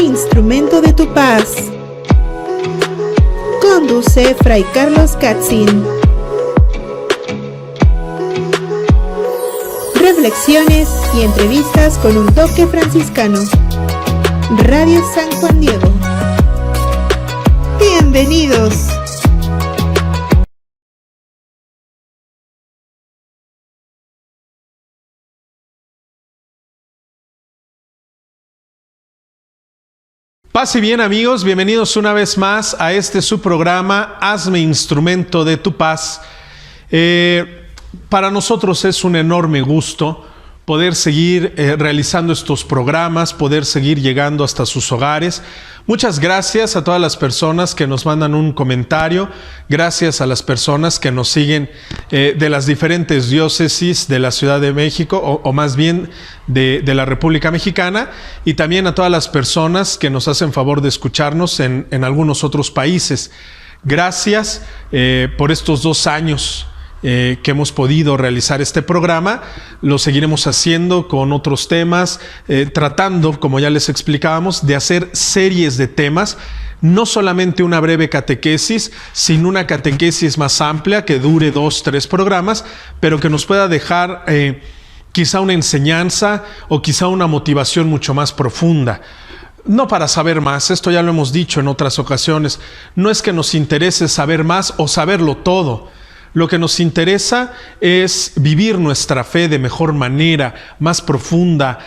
instrumento de tu paz. Conduce Fray Carlos Katzin. Reflexiones y entrevistas con un toque franciscano. Radio San Juan Diego. Bienvenidos. Paz y bien, amigos, bienvenidos una vez más a este su programa, Hazme Instrumento de tu Paz. Para nosotros es un enorme gusto poder seguir realizando estos programas, poder seguir llegando hasta sus hogares. Muchas gracias a todas las personas que nos mandan un comentario, gracias a las personas que nos siguen de las diferentes diócesis de la Ciudad de México, o más bien de la República Mexicana, y también a todas las personas que nos hacen favor de escucharnos en algunos otros países. Gracias por estos 2 años que hemos podido realizar este programa. Lo seguiremos haciendo con otros temas, tratando, como ya les explicábamos, de hacer series de temas, no solamente una breve catequesis, sino una catequesis más amplia que dure 2, 3 programas, pero que nos pueda dejar quizá una enseñanza o quizá una motivación mucho más profunda. No para saber más, esto ya lo hemos dicho en otras ocasiones, no es que nos interese saber más o saberlo todo. Lo que nos interesa es vivir nuestra fe de mejor manera, más profunda,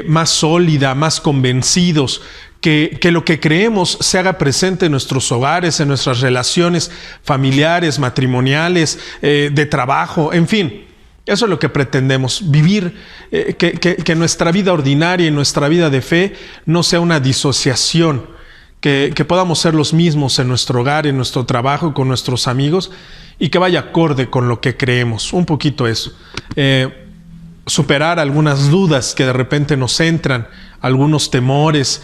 más sólida, más convencidos, que lo que creemos se haga presente en nuestros hogares, en nuestras relaciones familiares, matrimoniales, de trabajo, en fin. Eso es lo que pretendemos, vivir, que nuestra vida ordinaria y nuestra vida de fe no sea una disociación, que podamos ser los mismos en nuestro hogar, en nuestro trabajo, con nuestros amigos, y que vaya acorde con lo que creemos. Un poquito eso. Superar algunas dudas que de repente nos entran, algunos temores,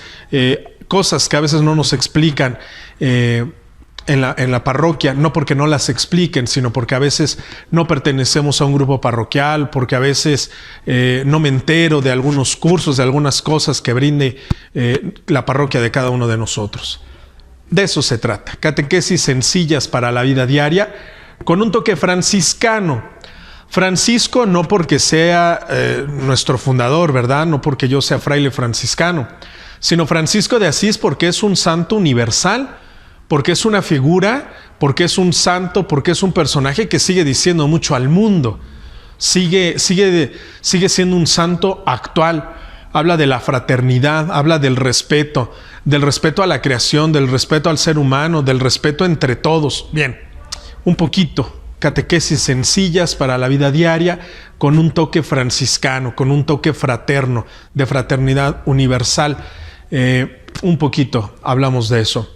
cosas que a veces no nos explican en la parroquia, no porque no las expliquen, sino porque a veces no pertenecemos a un grupo parroquial, porque a veces no me entero de algunos cursos, de algunas cosas que brinde la parroquia de cada uno de nosotros. De eso se trata. Catequesis sencillas para la vida diaria, con un toque franciscano. Francisco no porque sea nuestro fundador, ¿verdad? No porque yo sea fraile franciscano, sino Francisco de Asís porque es un santo universal, porque es una figura, porque es un santo, porque es un personaje que sigue diciendo mucho al mundo. Sigue siendo un santo actual. Habla de la fraternidad, habla del respeto a la creación, del respeto al ser humano, del respeto entre todos. Bien, un poquito, catequesis sencillas para la vida diaria, con un toque franciscano, con un toque fraterno, de fraternidad universal. Un poquito hablamos de eso.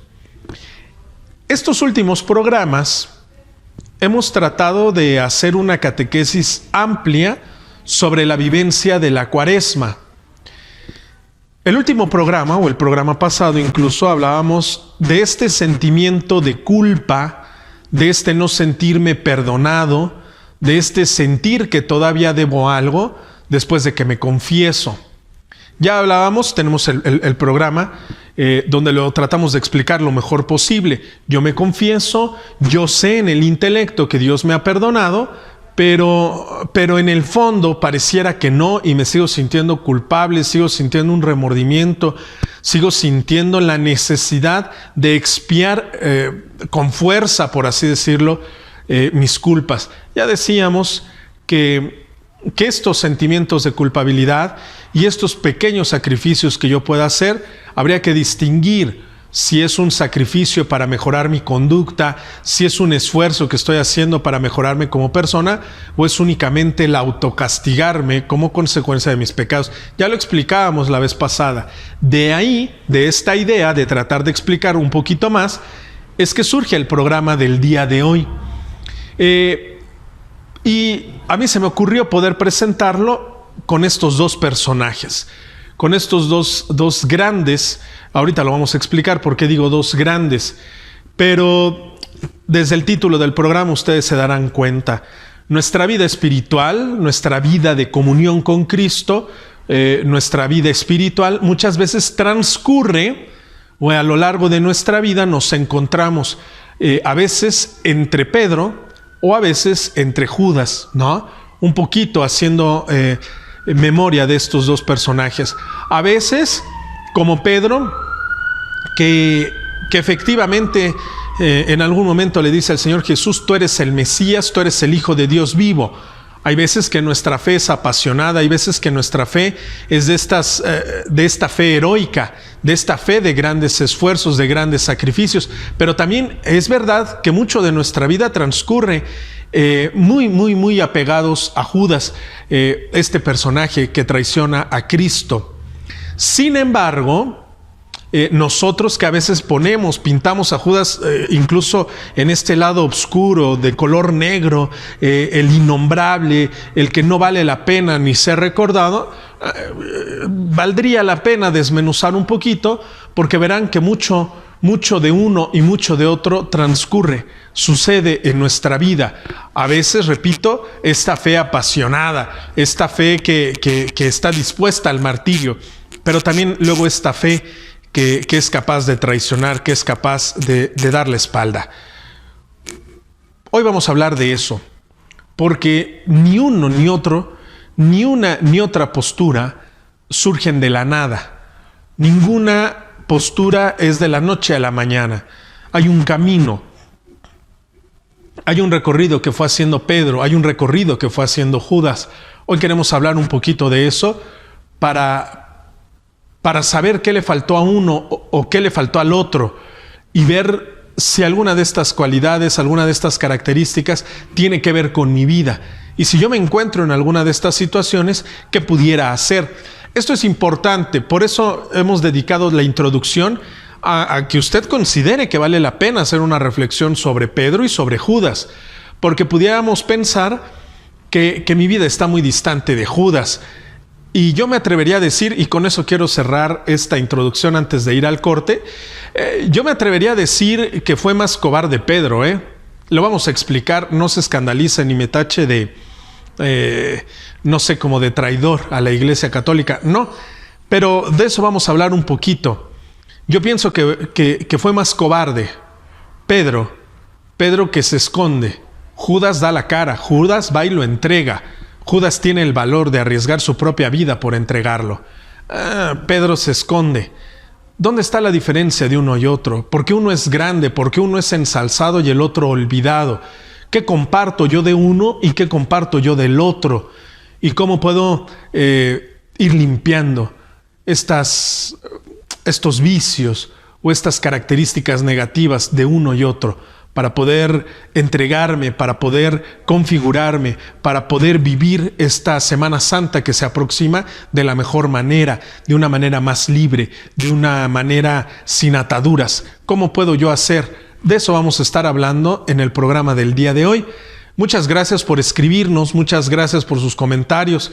Estos últimos programas hemos tratado de hacer una catequesis amplia sobre la vivencia de la Cuaresma. El último programa, o el programa pasado incluso, hablábamos de este sentimiento de culpa, de este no sentirme perdonado, de este sentir que todavía debo algo después de que me confieso. Ya hablábamos, tenemos el programa donde lo tratamos de explicar lo mejor posible. Yo me confieso, yo sé en el intelecto que Dios me ha perdonado, pero en el fondo pareciera que no, y me sigo sintiendo culpable, sigo sintiendo un remordimiento, sigo sintiendo la necesidad de expiar con fuerza, por así decirlo, mis culpas. Ya decíamos que estos sentimientos de culpabilidad y estos pequeños sacrificios que yo pueda hacer, habría que distinguir si es un sacrificio para mejorar mi conducta, si es un esfuerzo que estoy haciendo para mejorarme como persona, o es únicamente el autocastigarme como consecuencia de mis pecados. Ya lo explicábamos la vez pasada. De ahí, de esta idea de tratar de explicar un poquito más, es que surge el programa del día de hoy. Y a mí se me ocurrió poder presentarlo con estos 2 personajes, con estos dos grandes. Ahorita lo vamos a explicar por qué digo 2 grandes, pero desde el título del programa ustedes se darán cuenta. Nuestra vida espiritual, nuestra vida de comunión con Cristo, nuestra vida espiritual, muchas veces transcurre, o a lo largo de nuestra vida nos encontramos a veces entre Pedro o a veces entre Judas, ¿no? Un poquito haciendo memoria de estos dos personajes. A veces, como Pedro, que efectivamente en algún momento le dice al Señor Jesús: tú eres el Mesías, tú eres el Hijo de Dios vivo. Hay veces que nuestra fe es apasionada, hay veces que nuestra fe es de esta fe heroica, de esta fe de grandes esfuerzos, de grandes sacrificios. Pero también es verdad que mucho de nuestra vida transcurre muy apegados a Judas, este personaje que traiciona a Cristo. Sin embargo, nosotros que a veces pintamos a Judas incluso en este lado oscuro, de color negro, el innombrable, el que no vale la pena ni ser recordado, valdría la pena desmenuzar un poquito, porque verán que mucho de uno y mucho de otro transcurre, sucede en nuestra vida. A veces, repito, esta fe apasionada, esta fe que está dispuesta al martirio, pero también luego esta fe que es capaz de traicionar, que es capaz de dar la espalda. Hoy vamos a hablar de eso, porque ni uno ni otro, ni una ni otra postura surgen de la nada. Ninguna postura es de la noche a la mañana. Hay un camino, hay un recorrido que fue haciendo Pedro, hay un recorrido que fue haciendo Judas. Hoy queremos hablar un poquito de eso para saber qué le faltó a uno o qué le faltó al otro, y ver si alguna de estas cualidades, alguna de estas características tiene que ver con mi vida. Y si yo me encuentro en alguna de estas situaciones, ¿qué pudiera hacer? Esto es importante, por eso hemos dedicado la introducción a que usted considere que vale la pena hacer una reflexión sobre Pedro y sobre Judas, porque pudiéramos pensar que mi vida está muy distante de Judas. Y yo me atrevería a decir, y con eso quiero cerrar esta introducción antes de ir al corte, yo me atrevería a decir que fue más cobarde Pedro, Lo vamos a explicar, no se escandalice ni me tache de, no sé, como de traidor a la Iglesia Católica, no, pero de eso vamos a hablar un poquito. Yo pienso que fue más cobarde Pedro que se esconde. Judas da la cara, Judas va y lo entrega. Judas tiene el valor de arriesgar su propia vida por entregarlo. Pedro se esconde. ¿Dónde está la diferencia de uno y otro? ¿Por qué uno es grande? ¿Por qué uno es ensalzado y el otro olvidado? ¿Qué comparto yo de uno y qué comparto yo del otro? ¿Y cómo puedo ir limpiando estos vicios o estas características negativas de uno y otro, para poder entregarme, para poder configurarme, para poder vivir esta Semana Santa que se aproxima de la mejor manera, de una manera más libre, de una manera sin ataduras? ¿Cómo puedo yo hacer? De eso vamos a estar hablando en el programa del día de hoy. Muchas gracias por escribirnos, muchas gracias por sus comentarios.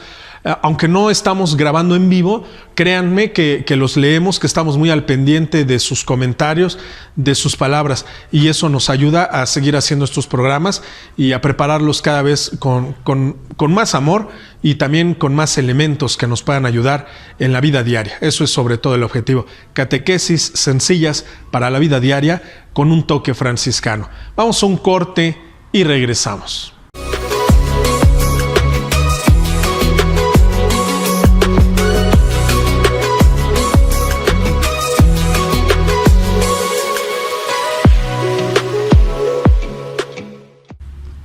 Aunque no estamos grabando en vivo, créanme que los leemos, que estamos muy al pendiente de sus comentarios, de sus palabras, y eso nos ayuda a seguir haciendo estos programas y a prepararlos cada vez con más amor y también con más elementos que nos puedan ayudar en la vida diaria. Eso es sobre todo el objetivo. Catequesis sencillas para la vida diaria con un toque franciscano. Vamos a un corte y regresamos.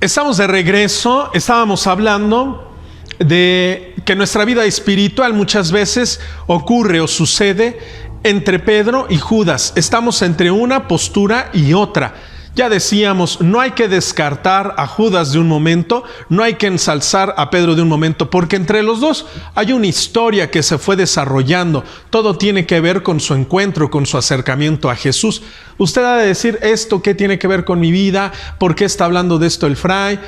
Estamos de regreso. Estábamos hablando de que nuestra vida espiritual muchas veces ocurre o sucede entre Pedro y Judas. Estamos entre una postura y otra. Ya decíamos, no hay que descartar a Judas de un momento, no hay que ensalzar a Pedro de un momento, porque entre los dos hay una historia que se fue desarrollando. Todo tiene que ver con su encuentro, con su acercamiento a Jesús. Usted ha de decir, ¿esto qué tiene que ver con mi vida? ¿Por qué está hablando de esto el fray?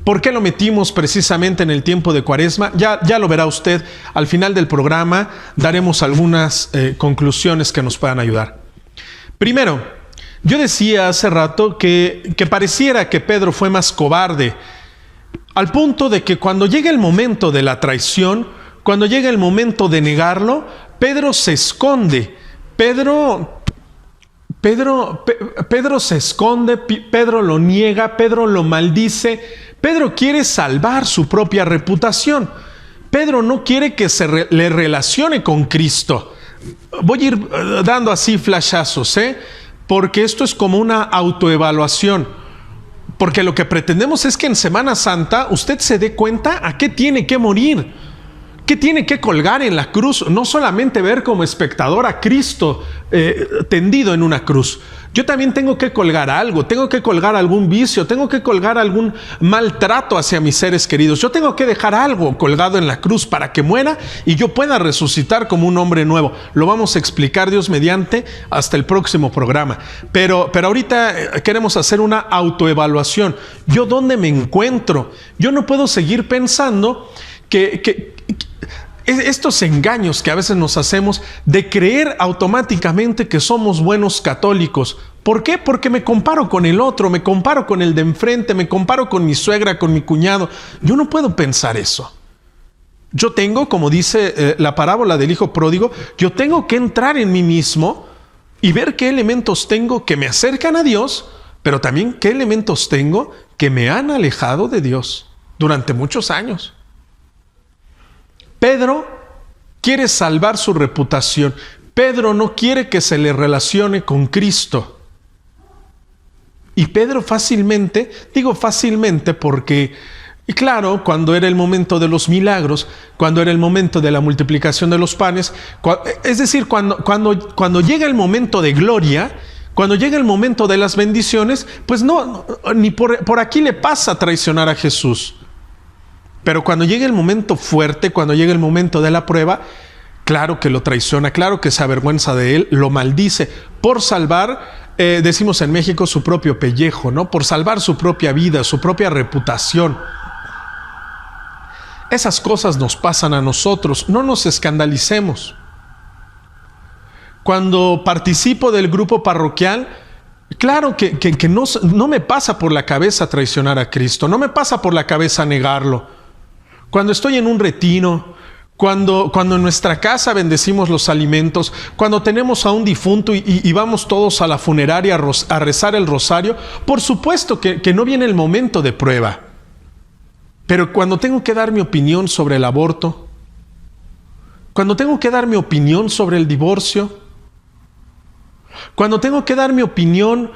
¿Por qué lo metimos precisamente en el tiempo de Cuaresma? Ya lo verá usted. Al final del programa daremos algunas conclusiones que nos puedan ayudar. Primero, yo decía hace rato que pareciera que Pedro fue más cobarde, al punto de que cuando llega el momento de la traición, cuando llega el momento de negarlo, Pedro se esconde. Pedro se esconde, Pedro lo niega, Pedro lo maldice. Pedro quiere salvar su propia reputación. Pedro no quiere que le relacione con Cristo. Voy a ir dando así flashazos, porque esto es como una autoevaluación. Porque lo que pretendemos es que en Semana Santa usted se dé cuenta a qué tiene que morir, qué tiene que colgar en la cruz. No solamente ver como espectador a Cristo tendido en una cruz. Yo también tengo que colgar algo, tengo que colgar algún vicio, tengo que colgar algún maltrato hacia mis seres queridos. Yo tengo que dejar algo colgado en la cruz para que muera y yo pueda resucitar como un hombre nuevo. Lo vamos a explicar, Dios mediante, hasta el próximo programa. Pero ahorita queremos hacer una autoevaluación. ¿Yo dónde me encuentro? Yo no puedo seguir pensando que estos engaños que a veces nos hacemos de creer automáticamente que somos buenos católicos. ¿Por qué? Porque me comparo con el otro, me comparo con el de enfrente, me comparo con mi suegra, con mi cuñado. Yo no puedo pensar eso. Yo tengo, como dice la parábola del hijo pródigo, yo tengo que entrar en mí mismo y ver qué elementos tengo que me acercan a Dios, pero también qué elementos tengo que me han alejado de Dios durante muchos años. Pedro quiere salvar su reputación. Pedro no quiere que se le relacione con Cristo. Y Pedro fácilmente, digo fácilmente porque, claro, cuando era el momento de los milagros, cuando era el momento de la multiplicación de los panes, es decir, cuando llega el momento de gloria, cuando llega el momento de las bendiciones, pues no, ni por aquí le pasa traicionar a Jesús. Pero cuando llega el momento fuerte, cuando llega el momento de la prueba, claro que lo traiciona, claro que se avergüenza de él, lo maldice por salvar, decimos en México, su propio pellejo, ¿no? Por salvar su propia vida, su propia reputación. Esas cosas nos pasan a nosotros, no nos escandalicemos. Cuando participo del grupo parroquial, claro que no me pasa por la cabeza traicionar a Cristo, no me pasa por la cabeza negarlo. Cuando estoy en un retiro, cuando en nuestra casa bendecimos los alimentos, cuando tenemos a un difunto y vamos todos a la funeraria a rezar el rosario, por supuesto que no viene el momento de prueba. Pero cuando tengo que dar mi opinión sobre el aborto, cuando tengo que dar mi opinión sobre el divorcio, cuando tengo que dar mi opinión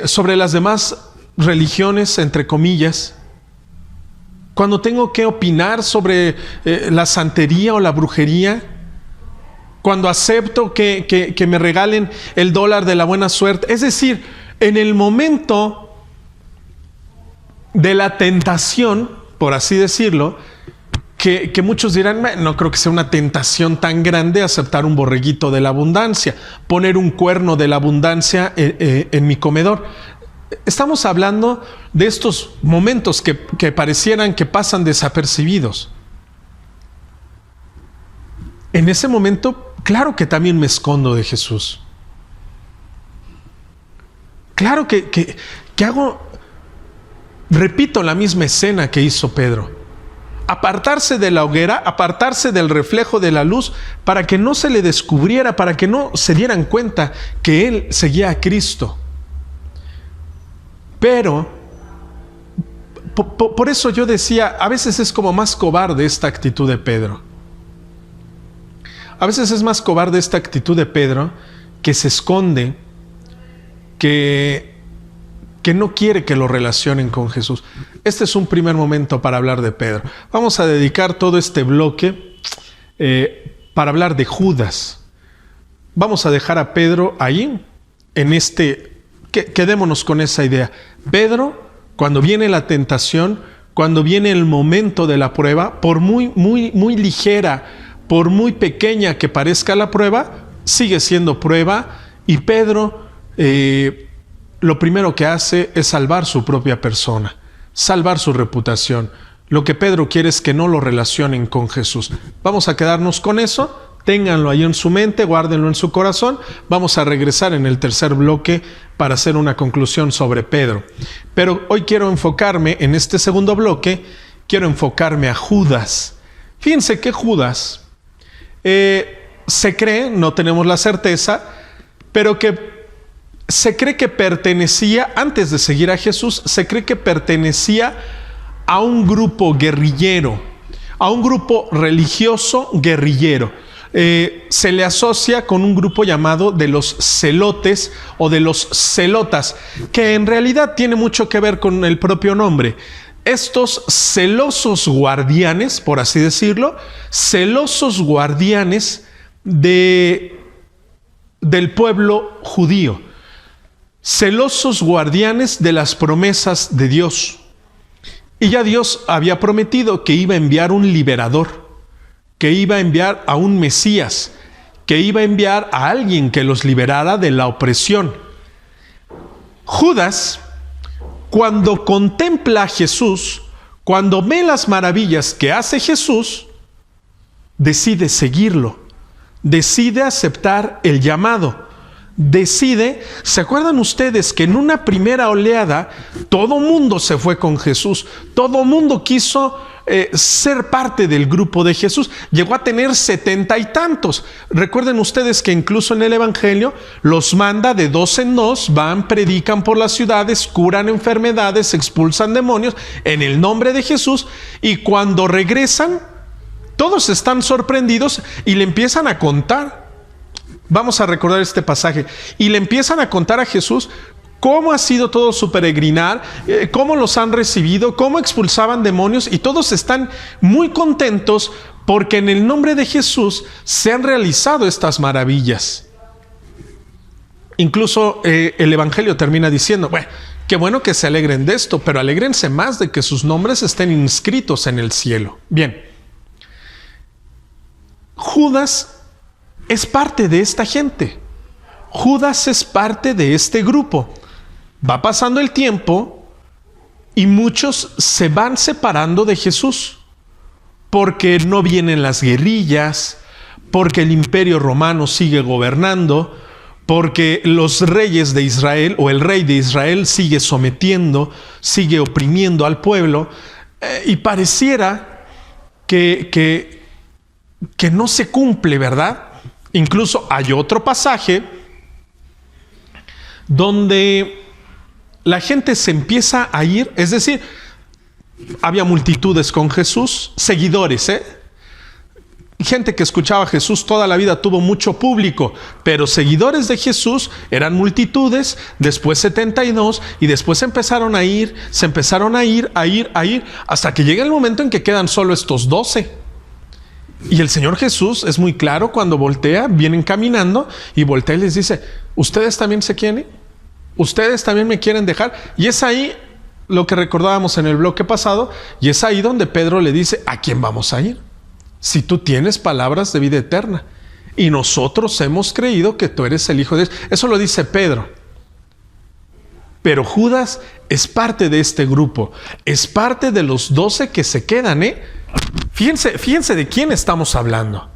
sobre las demás religiones, entre comillas, cuando tengo que opinar sobre la santería o la brujería, cuando acepto que me regalen el dólar de la buena suerte, es decir, en el momento de la tentación, por así decirlo, que muchos dirán, no creo que sea una tentación tan grande aceptar un borreguito de la abundancia, poner un cuerno de la abundancia en mi comedor. Estamos hablando de estos momentos que parecieran que pasan desapercibidos. En ese momento, claro que también me escondo de Jesús. Claro que repito la misma escena que hizo Pedro. Apartarse de la hoguera, apartarse del reflejo de la luz para que no se le descubriera, para que no se dieran cuenta que él seguía a Cristo. Pero, por eso yo decía, a veces es como más cobarde esta actitud de Pedro. A veces es más cobarde esta actitud de Pedro, que se esconde, que no quiere que lo relacionen con Jesús. Este es un primer momento para hablar de Pedro. Vamos a dedicar todo este bloque para hablar de Judas. Vamos a dejar a Pedro ahí, en quedémonos con esa idea. Pedro, cuando viene la tentación, cuando viene el momento de la prueba, por muy ligera, por muy pequeña que parezca la prueba, sigue siendo prueba. Y Pedro lo primero que hace es salvar su propia persona, salvar su reputación. Lo que Pedro quiere es que no lo relacionen con Jesús. Vamos a quedarnos con eso. Ténganlo ahí en su mente, guárdenlo en su corazón. Vamos a regresar en el tercer bloque para hacer una conclusión sobre Pedro. Pero hoy quiero enfocarme, en este segundo bloque, quiero enfocarme a Judas. Fíjense que Judas se cree, no tenemos la certeza, pero que se cree que pertenecía, antes de seguir a Jesús, se cree que pertenecía a un grupo guerrillero, a un grupo religioso guerrillero. Se le asocia con un grupo llamado de los celotes o de los celotas, que en realidad tiene mucho que ver con el propio nombre. Estos celosos guardianes, por así decirlo, celosos guardianes del pueblo judío, celosos guardianes de las promesas de Dios. Y ya Dios había prometido que iba a enviar un liberador, que iba a enviar a un Mesías, que iba a enviar a alguien que los liberara de la opresión. Judas, cuando contempla a Jesús, cuando ve las maravillas que hace Jesús, decide seguirlo, decide aceptar el llamado, decide. ¿Se acuerdan ustedes que en una primera oleada todo mundo se fue con Jesús? Todo mundo quiso ser parte del grupo de Jesús. Llegó a tener 70 y tantos. Recuerden ustedes que incluso en el Evangelio los manda de 2 en 2, van, predican por las ciudades, curan enfermedades, expulsan demonios en el nombre de Jesús, y cuando regresan todos están sorprendidos y le empiezan a contar. Vamos a recordar este pasaje. Y le empiezan a contar a Jesús cómo ha sido todo su peregrinar, cómo los han recibido, cómo expulsaban demonios, y todos están muy contentos porque en el nombre de Jesús se han realizado estas maravillas. Incluso el Evangelio termina diciendo, bueno, qué bueno que se alegren de esto, pero alégrense más de que sus nombres estén inscritos en el cielo. Bien, Judas es parte de esta gente. Judas es parte de este grupo. Va pasando el tiempo y muchos se van separando de Jesús porque no vienen las guerrillas, porque el imperio romano sigue gobernando, porque los reyes de Israel o el rey de Israel sigue sometiendo, sigue oprimiendo al pueblo, y pareciera que no se cumple, ¿verdad? Incluso hay otro pasaje donde la gente se empieza a ir, es decir, había multitudes con Jesús, seguidores, gente que escuchaba a Jesús toda la vida, tuvo mucho público, pero seguidores de Jesús eran multitudes, después 72, y después empezaron a ir, hasta que llega el momento en que quedan solo estos 12. Y el Señor Jesús es muy claro cuando voltea, vienen caminando y voltea y les dice, ¿ustedes también se quieren? ¿Ustedes también me quieren dejar? Y es ahí lo que recordábamos en el bloque pasado, y es ahí donde Pedro le dice, ¿a quién vamos a ir? Si tú tienes palabras de vida eterna y nosotros hemos creído que tú eres el Hijo de Dios. Eso lo dice Pedro. Pero Judas es parte de este grupo, es parte de los 12 que se quedan, Fíjense de quién estamos hablando.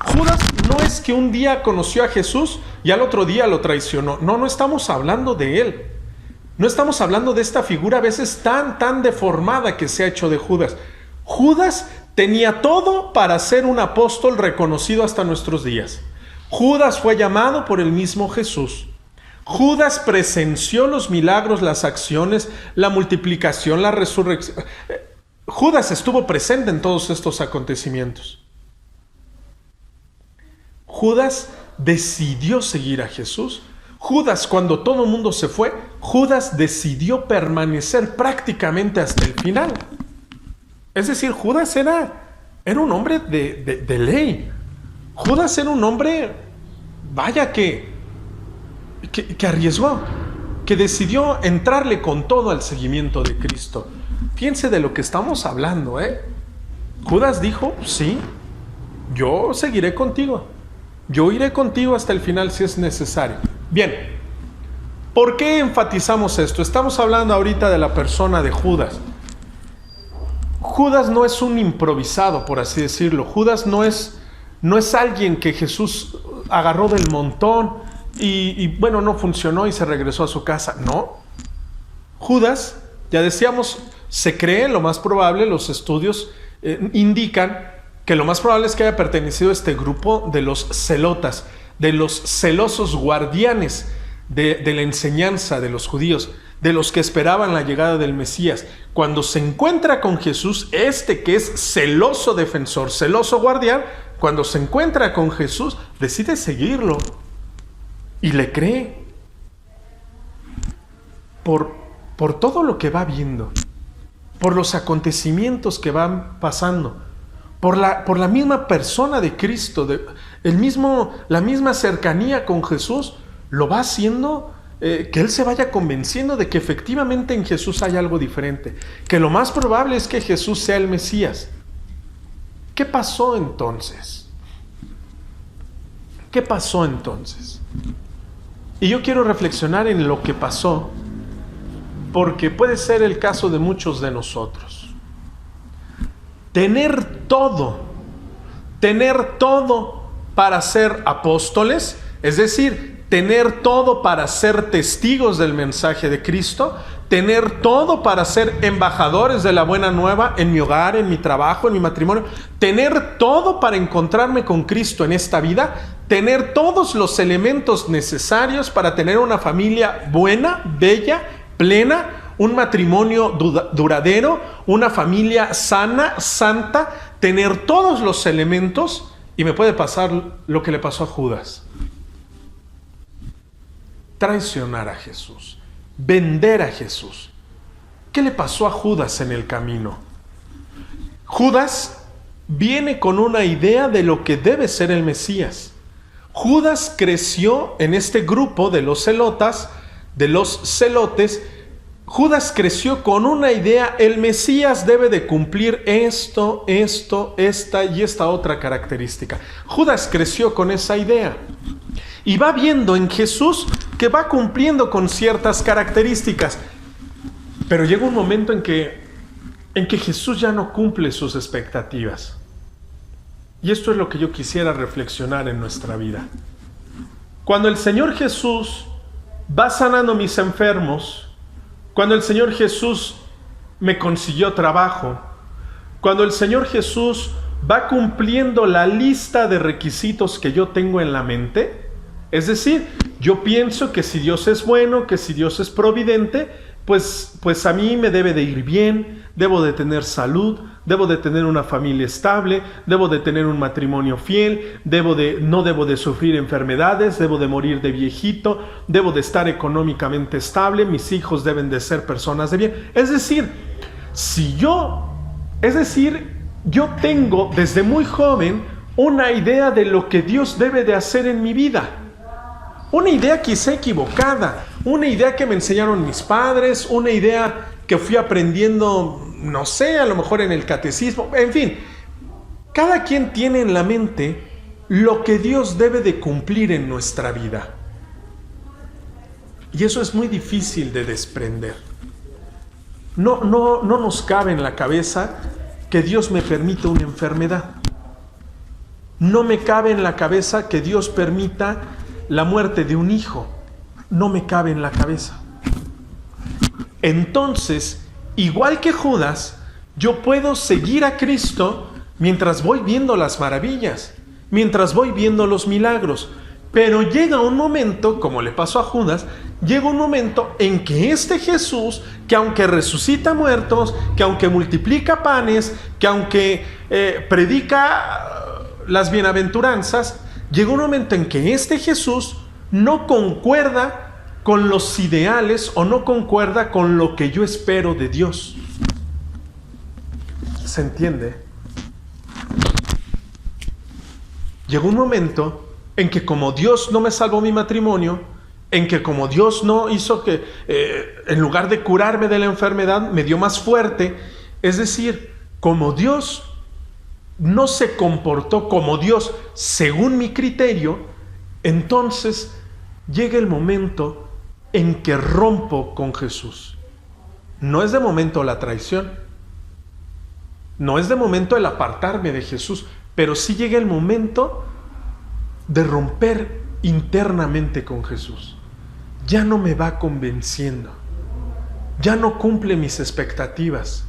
Judas no es que un día conoció a Jesús y al otro día lo traicionó. No estamos hablando de él. No estamos hablando de esta figura a veces tan deformada que se ha hecho de Judas. Judas tenía todo para ser un apóstol reconocido hasta nuestros días. Judas fue llamado por el mismo Jesús. Judas presenció los milagros, las acciones, la multiplicación, la resurrección. Judas estuvo presente en todos estos acontecimientos. Judas decidió seguir a Jesús. Judas, cuando todo el mundo se fue, Judas decidió permanecer prácticamente hasta el final. Es decir, Judas era un hombre de ley. Judas era un hombre, vaya, que arriesgó, que decidió entrarle con todo al seguimiento de Cristo. Fíjense de lo que estamos hablando, Judas dijo, sí, yo seguiré contigo. Yo iré contigo hasta el final si es necesario. Bien, ¿por qué enfatizamos esto? Estamos hablando ahorita de la persona de Judas. Judas no es un improvisado, por así decirlo. Judas no es alguien que Jesús agarró del montón y bueno, no funcionó y se regresó a su casa. No. Judas, ya decíamos, se cree, lo más probable, los estudios indican que lo más probable es que haya pertenecido a este grupo de los celotas, de los celosos guardianes de la enseñanza de los judíos, de los que esperaban la llegada del Mesías. Cuando se encuentra con Jesús, este que es celoso defensor, celoso guardián, cuando se encuentra con Jesús, decide seguirlo y le cree por todo lo que va viendo, por los acontecimientos que van pasando, por la misma persona de Cristo, la misma cercanía con Jesús, lo va haciendo que él se vaya convenciendo de que efectivamente en Jesús hay algo diferente, que lo más probable es que Jesús sea el Mesías. ¿Qué pasó entonces? ¿Qué pasó entonces? Y yo quiero reflexionar en lo que pasó, porque puede ser el caso de muchos de nosotros. Tener todo para ser apóstoles, es decir, tener todo para ser testigos del mensaje de Cristo, tener todo para ser embajadores de la buena nueva en mi hogar, en mi trabajo, en mi matrimonio, tener todo para encontrarme con Cristo en esta vida, tener todos los elementos necesarios para tener una familia buena, bella, plena, un matrimonio duradero, una familia sana, santa, tener todos los elementos, y me puede pasar lo que le pasó a Judas. Traicionar a Jesús, vender a Jesús. ¿Qué le pasó a Judas en el camino? Judas viene con una idea de lo que debe ser el Mesías. Judas creció en este grupo de los celotas, de los celotes. Judas creció con una idea: el Mesías debe de cumplir esto, esta y esta otra característica. Judas creció con esa idea y va viendo en Jesús que va cumpliendo con ciertas características, pero llega un momento en que Jesús ya no cumple sus expectativas. Y esto es lo que yo quisiera reflexionar en nuestra vida. Cuando el Señor Jesús va sanando mis enfermos, cuando el Señor Jesús me consiguió trabajo, cuando el Señor Jesús va cumpliendo la lista de requisitos que yo tengo en la mente, es decir, yo pienso que si Dios es bueno, que si Dios es providente, pues a mí me debe de ir bien, debo de tener salud, debo de tener una familia estable, debo de tener un matrimonio fiel, no debo de sufrir enfermedades, debo de morir de viejito, debo de estar económicamente estable, mis hijos deben de ser personas de bien. Es decir, yo tengo desde muy joven una idea de lo que Dios debe de hacer en mi vida. Una idea quizá equivocada, una idea que me enseñaron mis padres, una idea que fui aprendiendo, no sé, a lo mejor en el catecismo, en fin. Cada quien tiene en la mente lo que Dios debe de cumplir en nuestra vida. Y eso es muy difícil de desprender. No nos cabe en la cabeza que Dios me permita una enfermedad. No me cabe en la cabeza que Dios permita la muerte de un hijo. No me cabe en la cabeza. Entonces, igual que Judas, yo puedo seguir a Cristo mientras voy viendo las maravillas, mientras voy viendo los milagros. Pero llega un momento, como le pasó a Judas, llega un momento en que este Jesús, que aunque resucita muertos, que aunque multiplica panes, que aunque predica las bienaventuranzas, llega un momento en que este Jesús no concuerda con los ideales o no concuerda con lo que yo espero de Dios. ¿Se entiende? Llegó un momento en que como Dios no me salvó mi matrimonio, en que como Dios no hizo que, en lugar de curarme de la enfermedad, me dio más fuerte, es decir, como Dios no se comportó como Dios según mi criterio, entonces llega el momento en que rompo con Jesús. No es de momento la traición, no es de momento el apartarme de Jesús, pero sí llega el momento de romper internamente con Jesús. Ya no me va convenciendo, ya no cumple mis expectativas.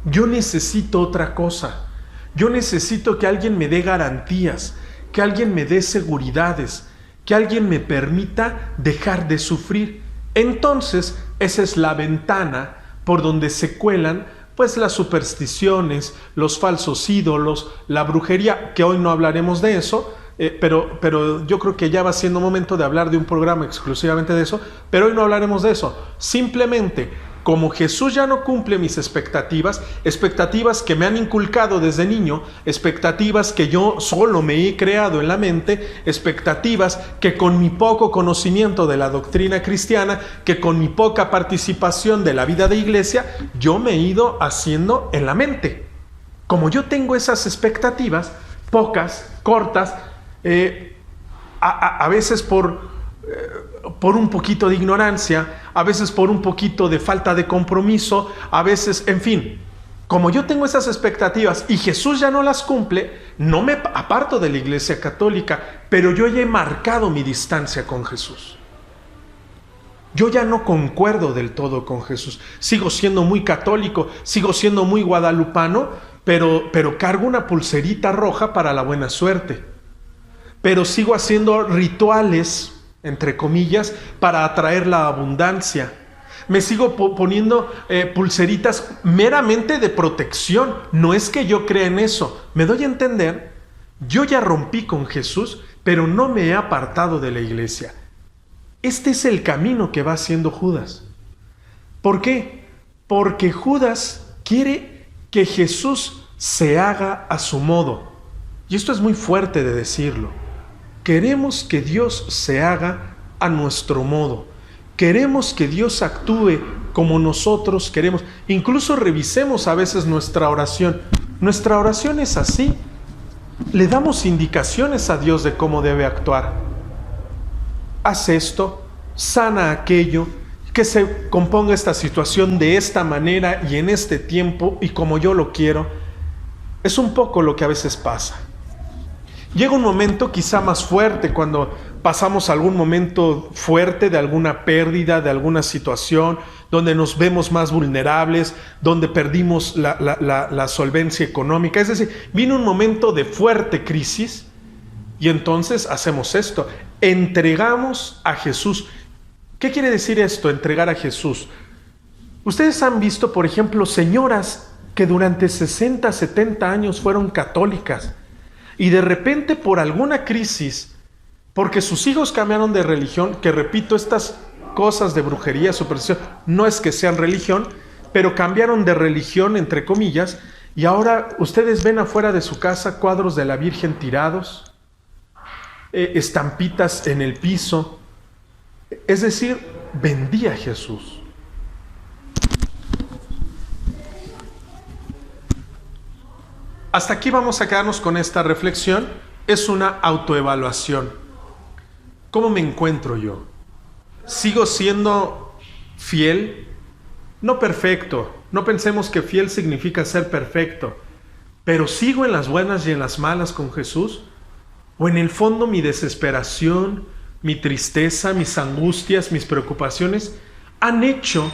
Yo necesito otra cosa. Yo necesito que alguien me dé garantías, que alguien me dé seguridades, que alguien me permita dejar de sufrir. Entonces, esa es la ventana por donde se cuelan pues las supersticiones, los falsos ídolos, la brujería, que hoy no hablaremos de eso, pero yo creo que ya va siendo momento de hablar de un programa exclusivamente de eso, pero hoy no hablaremos de eso. Simplemente, como Jesús ya no cumple mis expectativas que me han inculcado desde niño, expectativas que yo solo me he creado en la mente, expectativas que con mi poco conocimiento de la doctrina cristiana, que con mi poca participación de la vida de iglesia, yo me he ido haciendo en la mente. Como yo tengo esas expectativas, pocas, cortas, a veces por un poquito de ignorancia, a veces por un poquito de falta de compromiso, a veces, en fin, como yo tengo esas expectativas y Jesús ya no las cumple, no me aparto de la Iglesia Católica, pero yo ya he marcado mi distancia con Jesús. Yo ya no concuerdo del todo con Jesús. Sigo siendo muy católico, sigo siendo muy guadalupano, pero cargo una pulserita roja para la buena suerte. Pero sigo haciendo rituales, entre comillas, para atraer la abundancia. Me sigo poniendo pulseritas meramente de protección. No es que yo crea en eso. Me doy a entender, yo ya rompí con Jesús, pero no me he apartado de la iglesia. Este es el camino que va haciendo Judas. ¿Por qué? Porque Judas quiere que Jesús se haga a su modo. Y esto es muy fuerte de decirlo. Queremos que Dios se haga a nuestro modo. Queremos que Dios actúe como nosotros queremos. Incluso revisemos a veces nuestra oración. Nuestra oración es así. Le damos indicaciones a Dios de cómo debe actuar. Haz esto, sana aquello, que se componga esta situación de esta manera y en este tiempo y como yo lo quiero. Es un poco lo que a veces pasa. Llega un momento quizá más fuerte cuando pasamos algún momento fuerte de alguna pérdida, de alguna situación, donde nos vemos más vulnerables, donde perdimos la solvencia económica. Es decir, viene un momento de fuerte crisis y entonces hacemos esto. Entregamos a Jesús. ¿Qué quiere decir esto, entregar a Jesús? Ustedes han visto, por ejemplo, señoras que durante 60, 70 años fueron católicas y de repente por alguna crisis, porque sus hijos cambiaron de religión, que repito, estas cosas de brujería, superstición, no es que sean religión, pero cambiaron de religión, entre comillas, y ahora ustedes ven afuera de su casa cuadros de la Virgen tirados, estampitas en el piso. Es decir, vendí a Jesús. Hasta aquí vamos a quedarnos con esta reflexión. Es una autoevaluación. ¿Cómo me encuentro yo? ¿Sigo siendo fiel? No perfecto. No pensemos que fiel significa ser perfecto. Pero ¿sigo en las buenas y en las malas con Jesús? ¿O en el fondo mi desesperación, mi tristeza, mis angustias, mis preocupaciones han hecho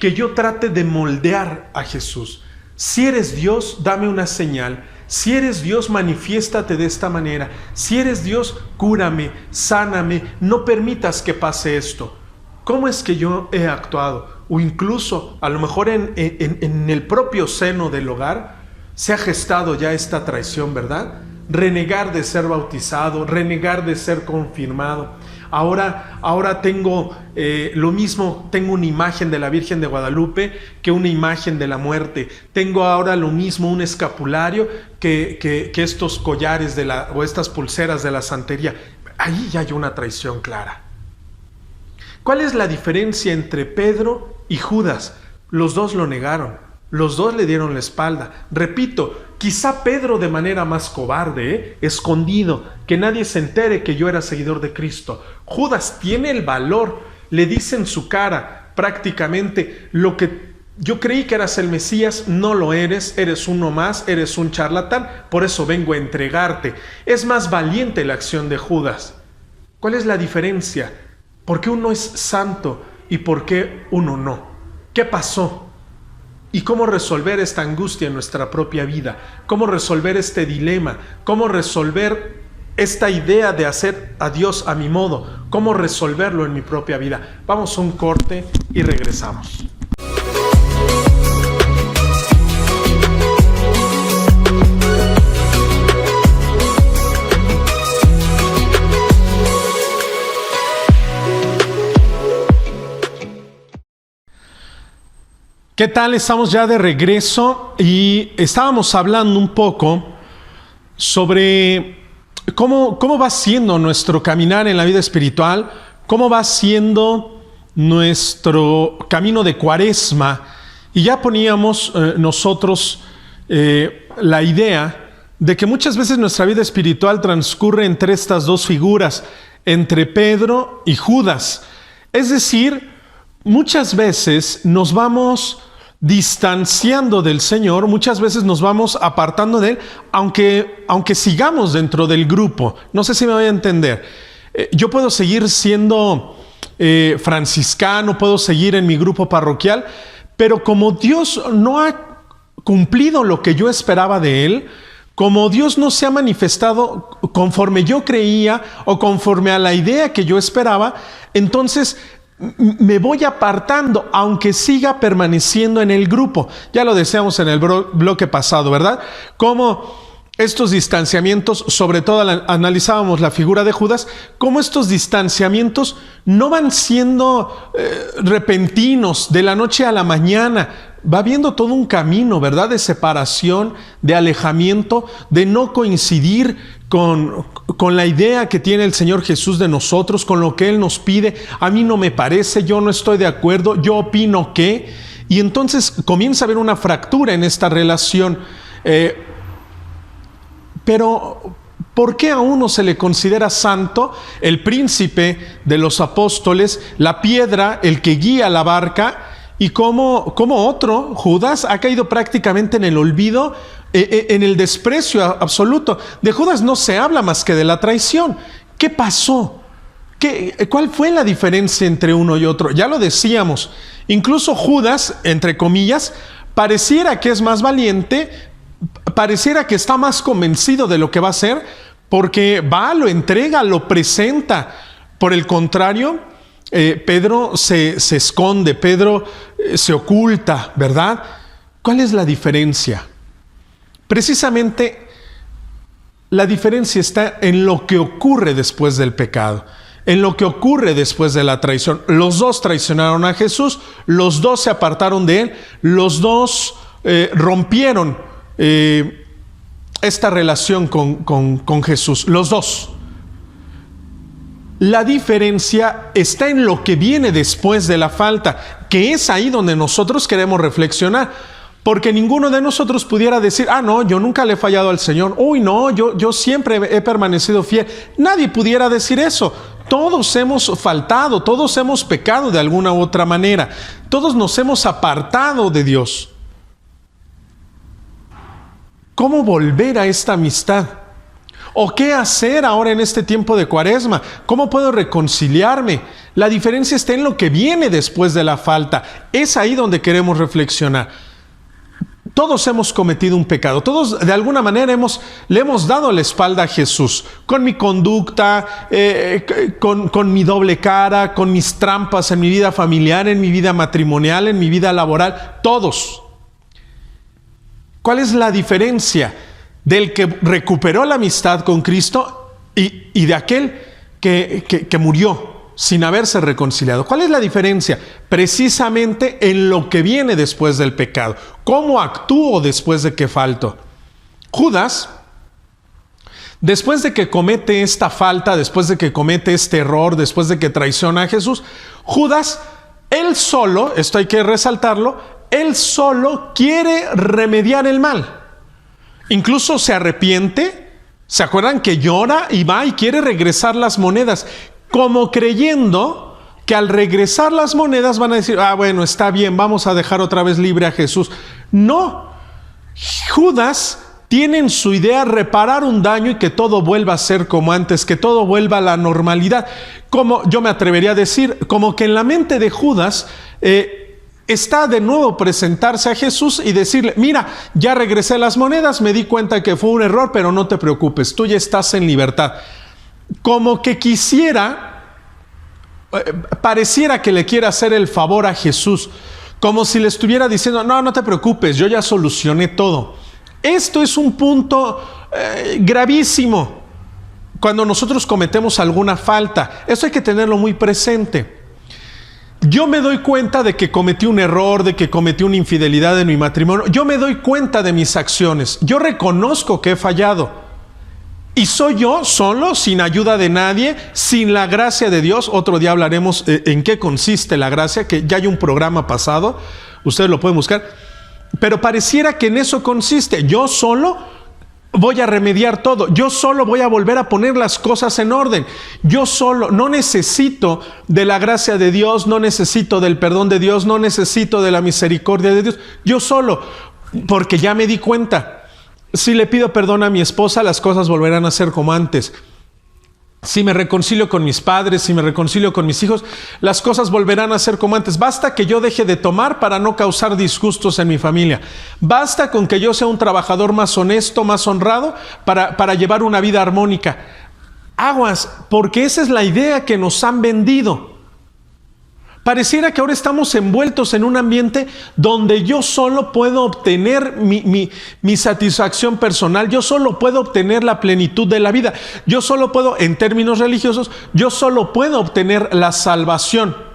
que yo trate de moldear a Jesús? Si eres Dios, dame una señal. Si eres Dios, manifiéstate de esta manera. Si eres Dios, cúrame, sáname, no permitas que pase esto. ¿Cómo es que yo he actuado? O incluso, a lo mejor en el propio seno del hogar, se ha gestado ya esta traición, ¿verdad? Renegar de ser bautizado, renegar de ser confirmado. Ahora tengo lo mismo, tengo una imagen de la Virgen de Guadalupe que una imagen de la muerte. Tengo ahora lo mismo un escapulario que estos collares o estas pulseras de la santería. Ahí ya hay una traición clara. ¿Cuál es la diferencia entre Pedro y Judas? Los dos lo negaron, los dos le dieron la espalda. Repito, quizá Pedro de manera más cobarde, escondido, que nadie se entere que yo era seguidor de Cristo. Judas tiene el valor, le dice en su cara prácticamente: lo que yo creí que eras el Mesías, no lo eres, eres uno más, eres un charlatán, por eso vengo a entregarte. Es más valiente la acción de Judas. ¿Cuál es la diferencia? ¿Por qué uno es santo y por qué uno no? ¿Qué pasó? y cómo resolver esta angustia en nuestra propia vida, cómo resolver este dilema, cómo resolver esta idea de hacer a Dios a mi modo, cómo resolverlo en mi propia vida. Vamos a un corte y regresamos. ¿Qué tal? Estamos ya de regreso y estábamos hablando un poco sobre cómo va siendo nuestro caminar en la vida espiritual, cómo va siendo nuestro camino de Cuaresma. Y ya poníamos nosotros la idea de que muchas veces nuestra vida espiritual transcurre entre estas dos figuras, entre Pedro y Judas. Es decir, muchas veces nos vamos distanciando del Señor, muchas veces nos vamos apartando de Él, aunque sigamos dentro del grupo. No sé si me voy a entender. Yo puedo seguir siendo franciscano, puedo seguir en mi grupo parroquial, pero como Dios no ha cumplido lo que yo esperaba de Él, como Dios no se ha manifestado conforme yo creía o conforme a la idea que yo esperaba, entonces me voy apartando, aunque siga permaneciendo en el grupo. Ya lo decíamos en el bloque pasado, ¿verdad? Como estos distanciamientos, sobre todo analizábamos la figura de Judas, cómo estos distanciamientos no van siendo repentinos de la noche a la mañana. Va habiendo todo un camino, ¿verdad? De separación, de alejamiento, de no coincidir con la idea que tiene el Señor Jesús de nosotros, con lo que Él nos pide. A mí no me parece, yo no estoy de acuerdo, yo opino que. Y entonces comienza a haber una fractura en esta relación. Pero ¿por qué a uno se le considera santo, el príncipe de los apóstoles, la piedra, el que guía la barca? Y como otro, Judas, ha caído prácticamente en el olvido, en el desprecio absoluto. De Judas no se habla más que de la traición. ¿Qué pasó? ¿Cuál fue la diferencia entre uno y otro? Ya lo decíamos. Incluso Judas, entre comillas, pareciera que es más valiente, pareciera que está más convencido de lo que va a hacer, porque va, lo entrega, lo presenta. Por el contrario, Pedro se esconde, Pedro se oculta, ¿verdad? ¿Cuál es la diferencia? Precisamente la diferencia está en lo que ocurre después del pecado, en lo que ocurre después de la traición. Los dos traicionaron a Jesús, los dos se apartaron de Él, los dos rompieron esta relación con Jesús, los dos. La diferencia está en lo que viene después de la falta, que es ahí donde nosotros queremos reflexionar, porque ninguno de nosotros pudiera decir, no, yo nunca le he fallado al Señor, uy, no, yo siempre he permanecido fiel. Nadie pudiera decir eso. Todos hemos faltado, todos hemos pecado de alguna u otra manera, todos nos hemos apartado de Dios. ¿Cómo volver a esta amistad? ¿O qué hacer ahora en este tiempo de Cuaresma? ¿Cómo puedo reconciliarme? La diferencia está en lo que viene después de la falta. Es ahí donde queremos reflexionar. Todos hemos cometido un pecado. Todos de alguna manera le hemos dado la espalda a Jesús. Con mi conducta, con mi doble cara, con mis trampas en mi vida familiar, en mi vida matrimonial, en mi vida laboral. Todos. ¿Cuál es la diferencia del que recuperó la amistad con Cristo y de aquel que murió sin haberse reconciliado? ¿Cuál es la diferencia? Precisamente en lo que viene después del pecado. ¿Cómo actúo después de que falto? Judas, después de que comete esta falta, después de que comete este error, después de que traiciona a Jesús, Judas, él solo, esto hay que resaltarlo, él solo quiere remediar el mal. Incluso se arrepiente. ¿Se acuerdan que llora y va y quiere regresar las monedas? Como creyendo que al regresar las monedas van a decir, bueno, está bien, vamos a dejar otra vez libre a Jesús. No. Judas tiene en su idea reparar un daño y que todo vuelva a ser como antes, que todo vuelva a la normalidad. Como yo me atrevería a decir, como que en la mente de Judas está de nuevo presentarse a Jesús y decirle, mira, ya regresé las monedas, me di cuenta que fue un error, pero no te preocupes, tú ya estás en libertad. Como que pareciera que le quiere hacer el favor a Jesús, como si le estuviera diciendo, no te preocupes, yo ya solucioné todo. Esto es un punto gravísimo cuando nosotros cometemos alguna falta. Esto hay que tenerlo muy presente. Yo me doy cuenta de que cometí un error, de que cometí una infidelidad en mi matrimonio. Yo me doy cuenta de mis acciones. Yo reconozco que he fallado. Y soy yo solo, sin ayuda de nadie, sin la gracia de Dios. Otro día hablaremos en qué consiste la gracia, que ya hay un programa pasado. Ustedes lo pueden buscar. Pero pareciera que en eso consiste. Yo solo voy a remediar todo. Yo solo voy a volver a poner las cosas en orden. Yo solo no necesito de la gracia de Dios, no necesito del perdón de Dios, no necesito de la misericordia de Dios. Yo solo, porque ya me di cuenta. Si le pido perdón a mi esposa, las cosas volverán a ser como antes. Si me reconcilio con mis padres, si me reconcilio con mis hijos, las cosas volverán a ser como antes. Basta que yo deje de tomar para no causar disgustos en mi familia. Basta con que yo sea un trabajador más honesto, más honrado, para llevar una vida armónica. Aguas, porque esa es la idea que nos han vendido. Pareciera que ahora estamos envueltos en un ambiente donde yo solo puedo obtener mi satisfacción personal, yo solo puedo obtener la plenitud de la vida, yo solo puedo, en términos religiosos, yo solo puedo obtener la salvación.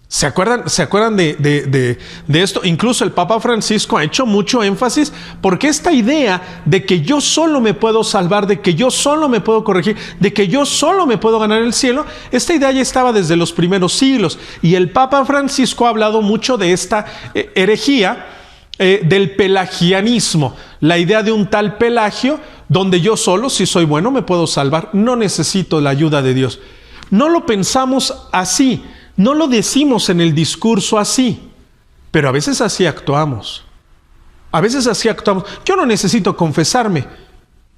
¿Se acuerdan de esto? Incluso el Papa Francisco ha hecho mucho énfasis porque esta idea de que yo solo me puedo salvar, de que yo solo me puedo corregir, de que yo solo me puedo ganar el cielo, esta idea ya estaba desde los primeros siglos. Y el Papa Francisco ha hablado mucho de esta herejía del pelagianismo, la idea de un tal Pelagio donde yo solo, si soy bueno, me puedo salvar, no necesito la ayuda de Dios. No lo pensamos así. No lo decimos en el discurso así, pero a veces así actuamos. A veces así actuamos. Yo no necesito confesarme.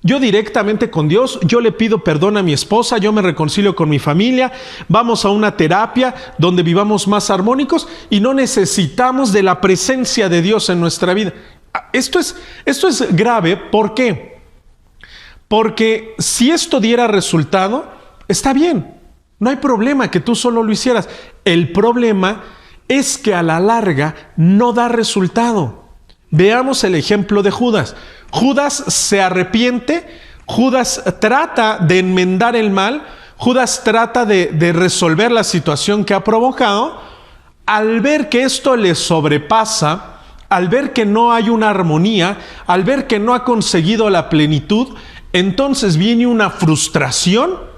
Yo directamente con Dios, yo le pido perdón a mi esposa, yo me reconcilio con mi familia, vamos a una terapia donde vivamos más armónicos y no necesitamos de la presencia de Dios en nuestra vida. Esto es grave. ¿Por qué? Porque si esto diera resultado, está bien. No hay problema que tú solo lo hicieras. El problema es que a la larga no da resultado. Veamos el ejemplo de Judas. Judas se arrepiente, Judas trata de enmendar el mal, Judas trata de resolver la situación que ha provocado. Al ver que esto le sobrepasa, al ver que no hay una armonía, al ver que no ha conseguido la plenitud, entonces viene una frustración.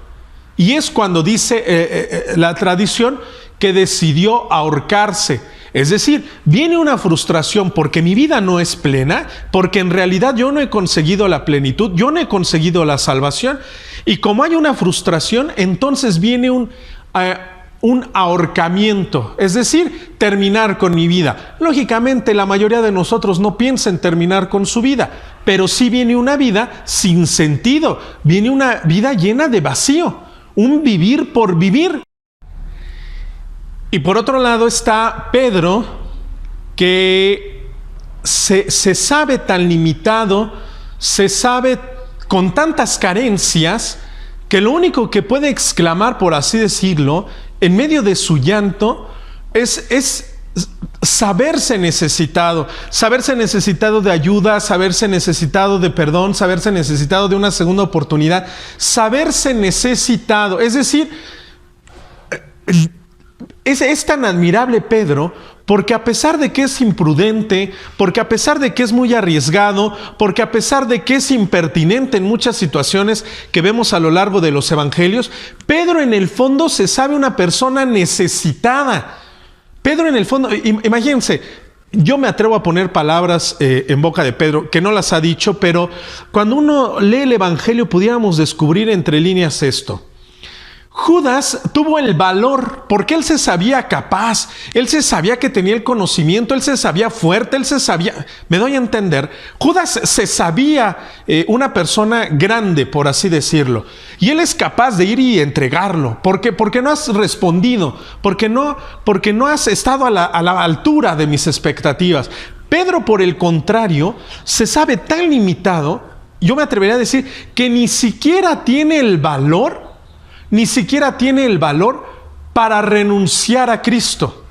Y es cuando dice la tradición que decidió ahorcarse. Es decir, viene una frustración porque mi vida no es plena, porque en realidad yo no he conseguido la plenitud, yo no he conseguido la salvación. Y como hay una frustración, entonces viene un ahorcamiento, es decir, terminar con mi vida. Lógicamente, la mayoría de nosotros no piensa en terminar con su vida, pero sí viene una vida sin sentido, viene una vida llena de vacío. Un vivir por vivir. Y por otro lado está Pedro, que se sabe tan limitado, se sabe con tantas carencias, que lo único que puede exclamar, por así decirlo, en medio de su llanto, es saberse necesitado de ayuda, saberse necesitado de perdón, saberse necesitado de una segunda oportunidad, saberse necesitado. Es decir, es tan admirable Pedro, porque a pesar de que es imprudente, porque a pesar de que es muy arriesgado, porque a pesar de que es impertinente en muchas situaciones que vemos a lo largo de los evangelios, Pedro en el fondo se sabe una persona necesitada. Pedro en el fondo, imagínense, yo me atrevo a poner palabras en boca de Pedro, que no las ha dicho, pero cuando uno lee el Evangelio pudiéramos descubrir entre líneas esto. Judas tuvo el valor porque él se sabía capaz, él se sabía que tenía el conocimiento, él se sabía fuerte, él se sabía, me doy a entender, Judas se sabía una persona grande, por así decirlo, y él es capaz de ir y entregarlo, porque no has respondido, porque no has estado a la altura de mis expectativas. Pedro, por el contrario, se sabe tan limitado, yo me atrevería a decir que ni siquiera tiene el valor para renunciar a Cristo.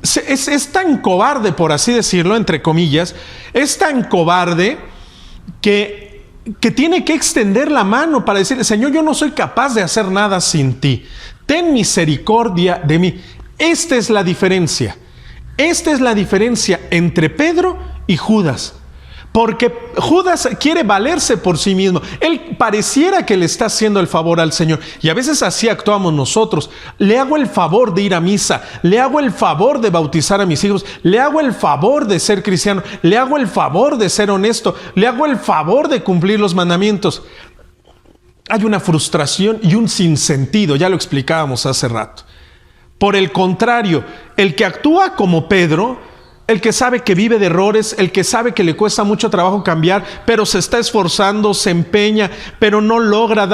Es tan cobarde, por así decirlo, entre comillas, es tan cobarde que tiene que extender la mano para decirle: Señor, yo no soy capaz de hacer nada sin ti. Ten misericordia de mí. Esta es la diferencia. Esta es la diferencia entre Pedro y Judas. Porque Judas quiere valerse por sí mismo. Él pareciera que le está haciendo el favor al Señor. Y a veces así actuamos nosotros. Le hago el favor de ir a misa. Le hago el favor de bautizar a mis hijos. Le hago el favor de ser cristiano. Le hago el favor de ser honesto. Le hago el favor de cumplir los mandamientos. Hay una frustración y un sinsentido. Ya lo explicábamos hace rato. Por el contrario, el que actúa como Pedro, el que sabe que vive de errores, el que sabe que le cuesta mucho trabajo cambiar, pero se está esforzando, se empeña, pero no logra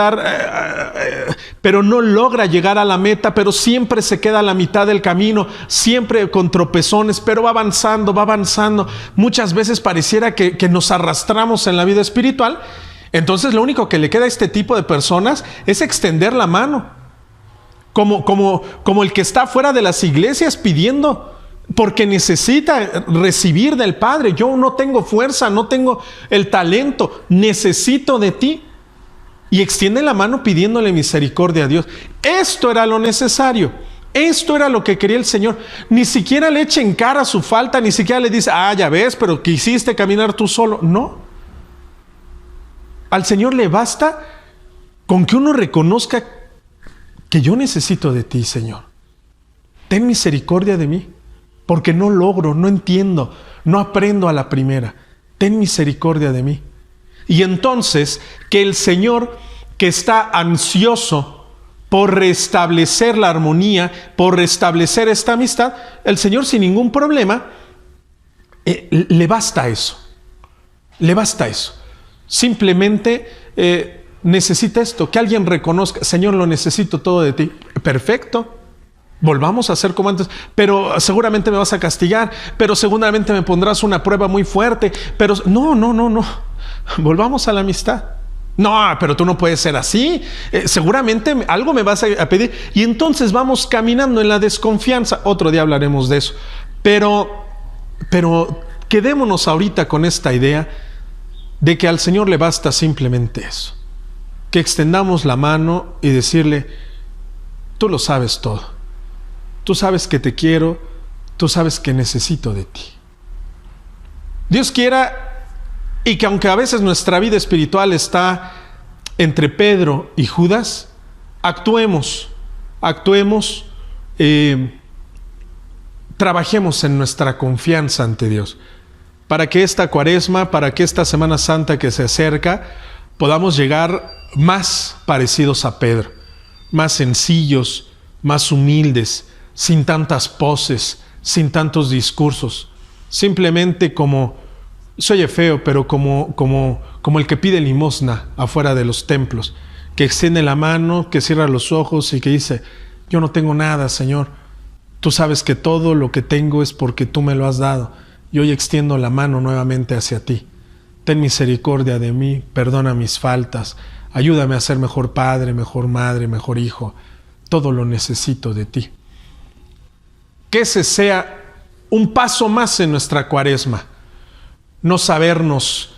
llegar a la meta, pero siempre se queda a la mitad del camino, siempre con tropezones, pero va avanzando. Muchas veces pareciera que nos arrastramos en la vida espiritual. Entonces lo único que le queda a este tipo de personas es extender la mano, como el que está fuera de las iglesias pidiendo, porque necesita recibir del Padre. Yo no tengo fuerza, no tengo el talento, necesito de ti. Y extiende la mano pidiéndole misericordia a Dios. Esto era lo necesario. Esto era lo que quería el Señor. Ni siquiera le echa en cara su falta, ni siquiera le dice: ya ves, pero quisiste caminar tú solo. No. Al Señor le basta con que uno reconozca que yo necesito de ti, Señor. Ten misericordia de mí. Porque no logro, no entiendo, no aprendo a la primera. Ten misericordia de mí. Y entonces que el Señor, que está ansioso por restablecer la armonía, por restablecer esta amistad, el Señor sin ningún problema, le basta eso. Le basta eso. Simplemente necesita esto, que alguien reconozca: Señor, lo necesito todo de ti. Perfecto. Volvamos a ser como antes, pero seguramente me vas a castigar, pero seguramente me pondrás una prueba muy fuerte, pero no. Volvamos a la amistad. No, pero tú no puedes ser así. Seguramente algo me vas a pedir. Y entonces vamos caminando en la desconfianza. Otro día hablaremos de eso. Pero quedémonos ahorita con esta idea de que al Señor le basta simplemente eso. Que extendamos la mano y decirle: tú lo sabes todo. Tú sabes que te quiero, tú sabes que necesito de ti. Dios quiera, y que aunque a veces nuestra vida espiritual está entre Pedro y Judas, actuemos, trabajemos en nuestra confianza ante Dios, para que esta Cuaresma, para que esta Semana Santa que se acerca, podamos llegar más parecidos a Pedro, más sencillos, más humildes, sin tantas poses, sin tantos discursos, simplemente como, se oye feo, pero como el que pide limosna afuera de los templos, que extiende la mano, que cierra los ojos y que dice: yo no tengo nada, Señor, tú sabes que todo lo que tengo es porque tú me lo has dado, y hoy extiendo la mano nuevamente hacia ti. Ten misericordia de mí, perdona mis faltas, ayúdame a ser mejor padre, mejor madre, mejor hijo, todo lo necesito de ti. Que ese sea un paso más en nuestra Cuaresma. No sabernos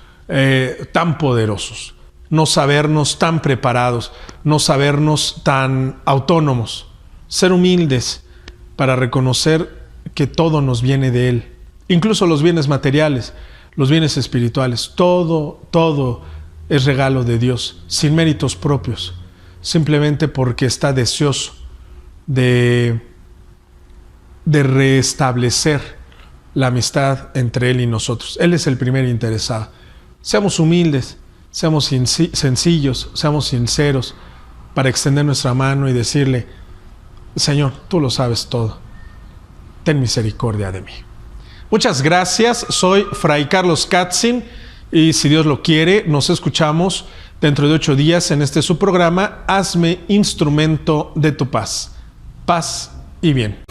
tan poderosos, no sabernos tan preparados, no sabernos tan autónomos. Ser humildes para reconocer que todo nos viene de Él. Incluso los bienes materiales, los bienes espirituales. Todo es regalo de Dios, sin méritos propios. Simplemente porque está deseoso de restablecer la amistad entre Él y nosotros. Él es el primer interesado. Seamos humildes, seamos sencillos, seamos sinceros, para extender nuestra mano y decirle: Señor, tú lo sabes todo, ten misericordia de mí. Muchas gracias, soy Fray Carlos Katzin y si Dios lo quiere, nos escuchamos dentro de 8 días en este su programa, Hazme instrumento de tu paz. Paz y bien.